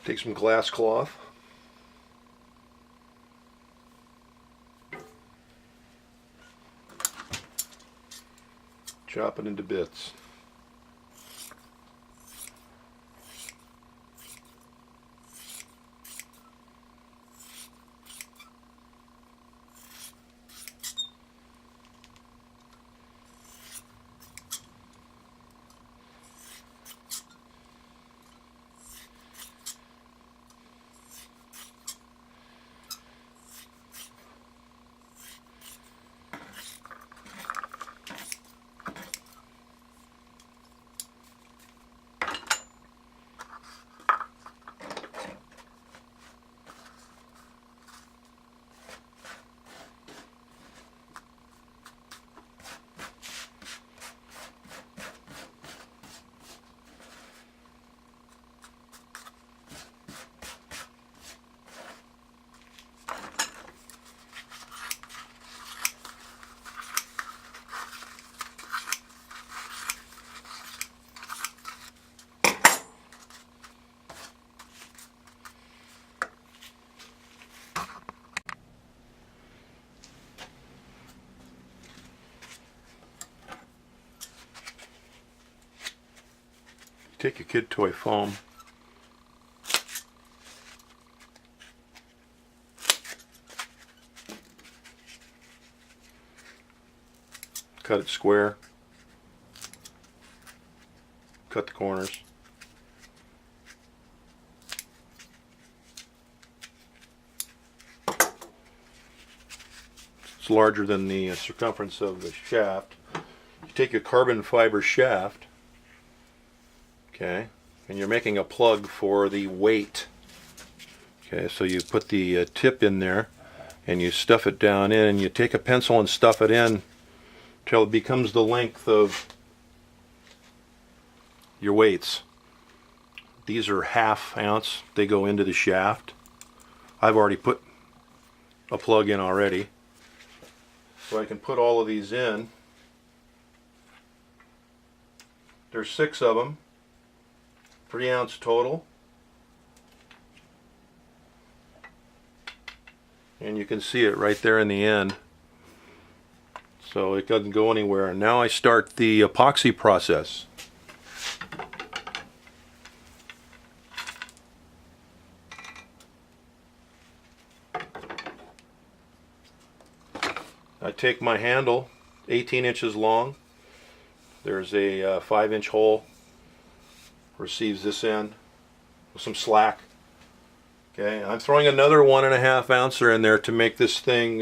Take some glass cloth. Chop it into bits. Take your kid toy foam, cut it square, cut the corners. It's larger than the circumference of the shaft. You take your carbon fiber shaft, okay, and you're making a plug for the weight. Okay, so you put the tip in there and you stuff it down in, and you take a pencil and stuff it in until it becomes the length of your weights. These are 1/2 ounce. They go into the shaft. I've already put a plug in already, so I can put all of these in. There's 6 of them. 3 ounce total, and you can see it right there in the end, so it doesn't go anywhere. And now I start the epoxy process. I take my handle, 18 inches long. There's a 5-inch hole. Receives this end with some slack. Okay, I'm throwing another 1.5 ouncer in there to make this thing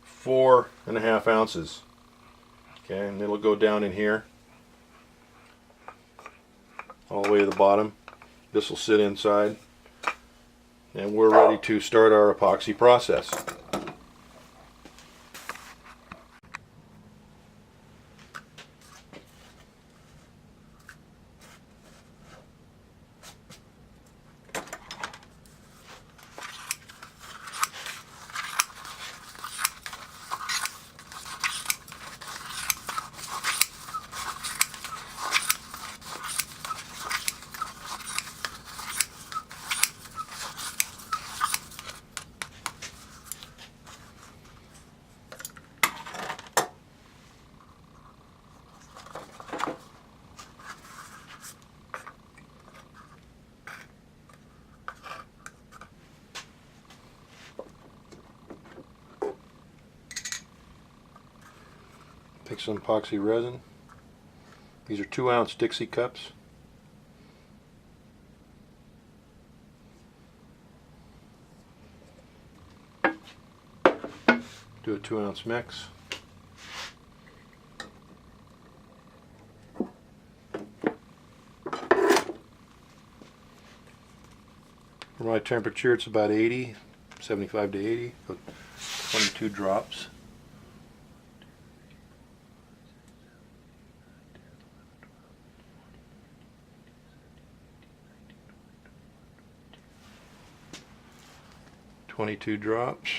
4.5 ounces. Okay, and it'll go down in here all the way to the bottom. This will sit inside, and we're ready to start our epoxy process. Take some epoxy resin. These are 2 ounce Dixie cups. Do a 2 ounce mix. For my temperature, it's about 80, 75 to 80. Put 22 drops. .22 drops.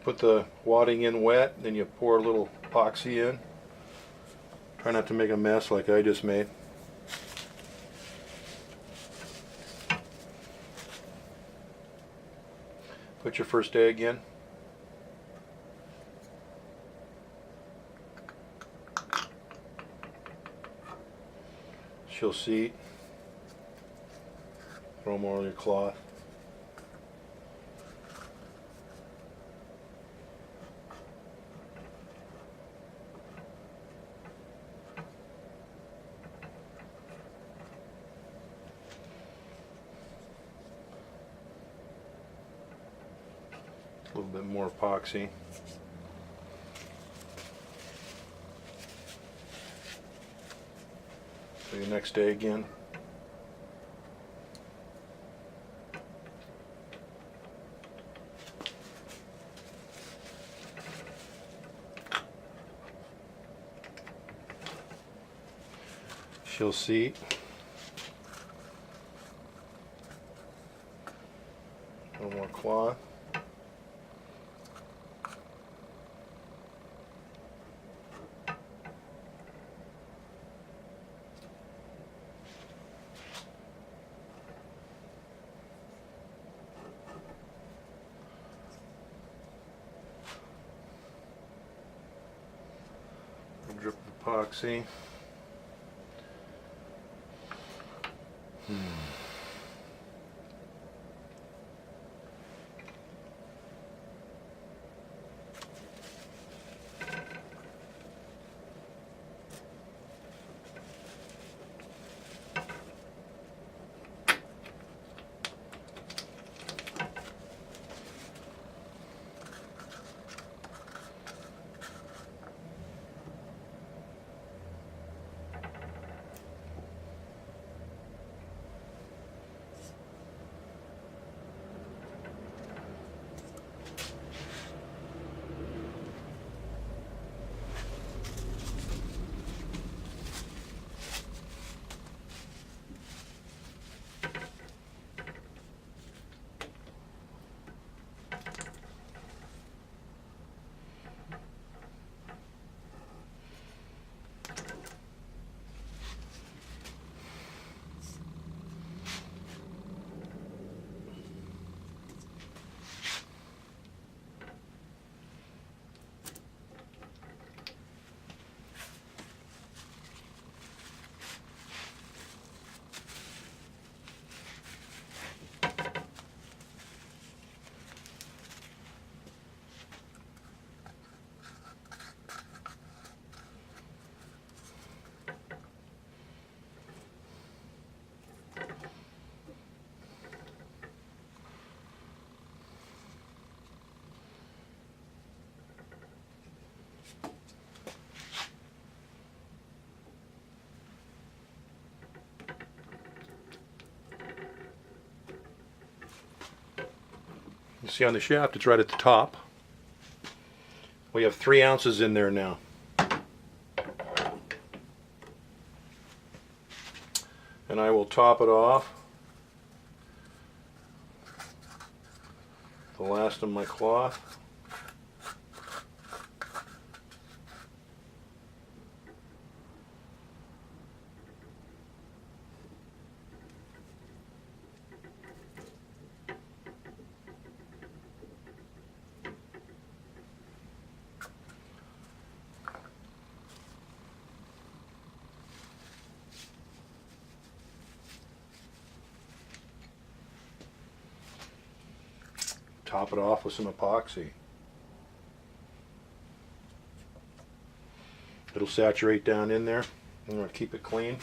Put the wadding in wet, then you pour a little epoxy in. Try not to make a mess like I just made. Put your first egg in. She'll seat. Throw more on your cloth. A little bit more epoxy. Put your next egg in. She'll seat. A little more cloth. A drip of epoxy. You see on the shaft, it's right at the top. We have 3 ounces in there now. And I will top it off. The last of my cloth. Top it off with some epoxy. It'll saturate down in there. I'm going to keep it clean.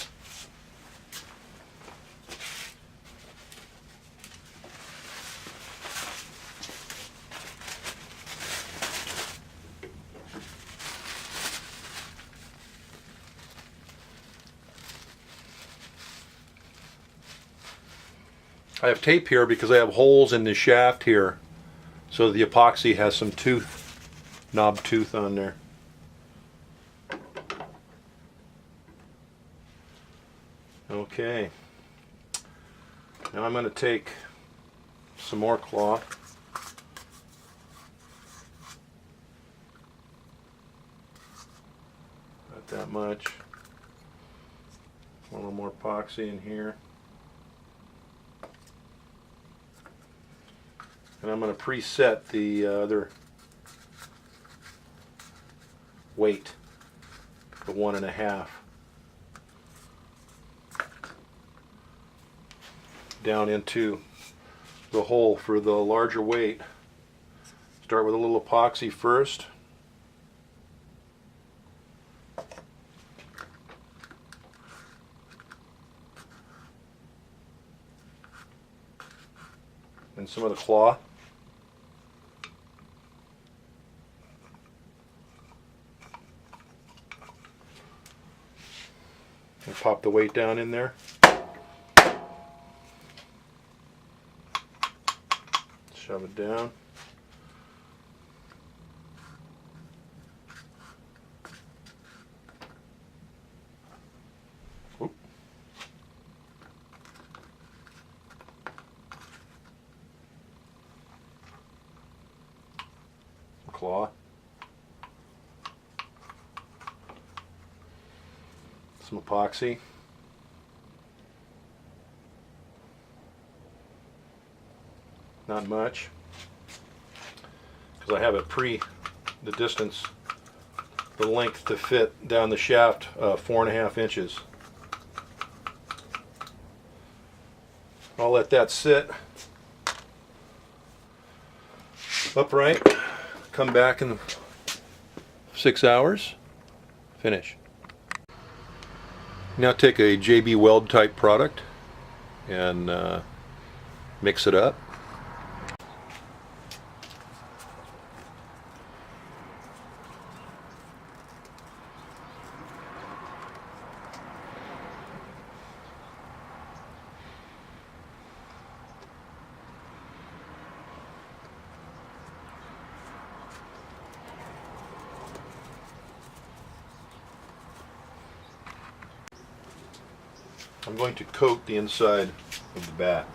I have tape here because I have holes in the shaft here, so the epoxy has some knob tooth on there. Okay, now I'm going to take some more cloth, Not that much. A little more epoxy in here. And I'm going to preset the other weight, the 1.5, down into the hole for the larger weight. Start with a little epoxy first. And some of the cloth. And pop the weight down in there. Shove it down. Oop. Claw. Some epoxy. Not much, because I have it the distance, the length to fit down the shaft, 4.5 inches. I'll let that sit upright, come back in 6 hours, finish. Now take a JB Weld type product and mix it up. I'm going to coat the inside of the bat.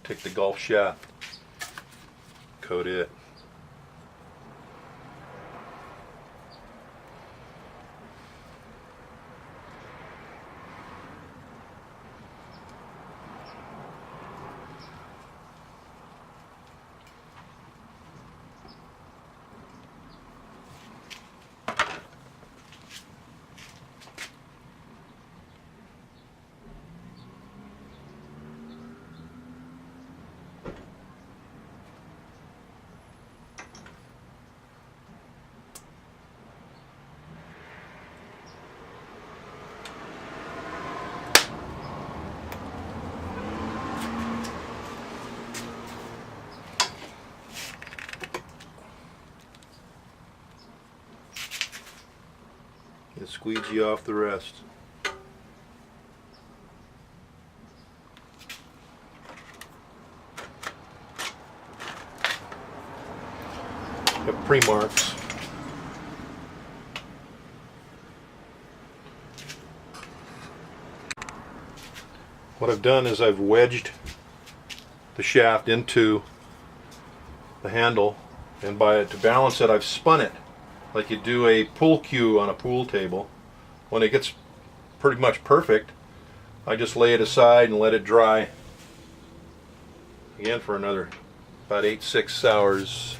Take the golf shaft, coat it. And squeegee off the rest. Got pre-marks. What I've done is I've wedged the shaft into the handle, and to balance it I've spun it like you do a pool cue on a pool table. When it gets pretty much perfect, I just lay it aside and let it dry again for another about 8-6 hours.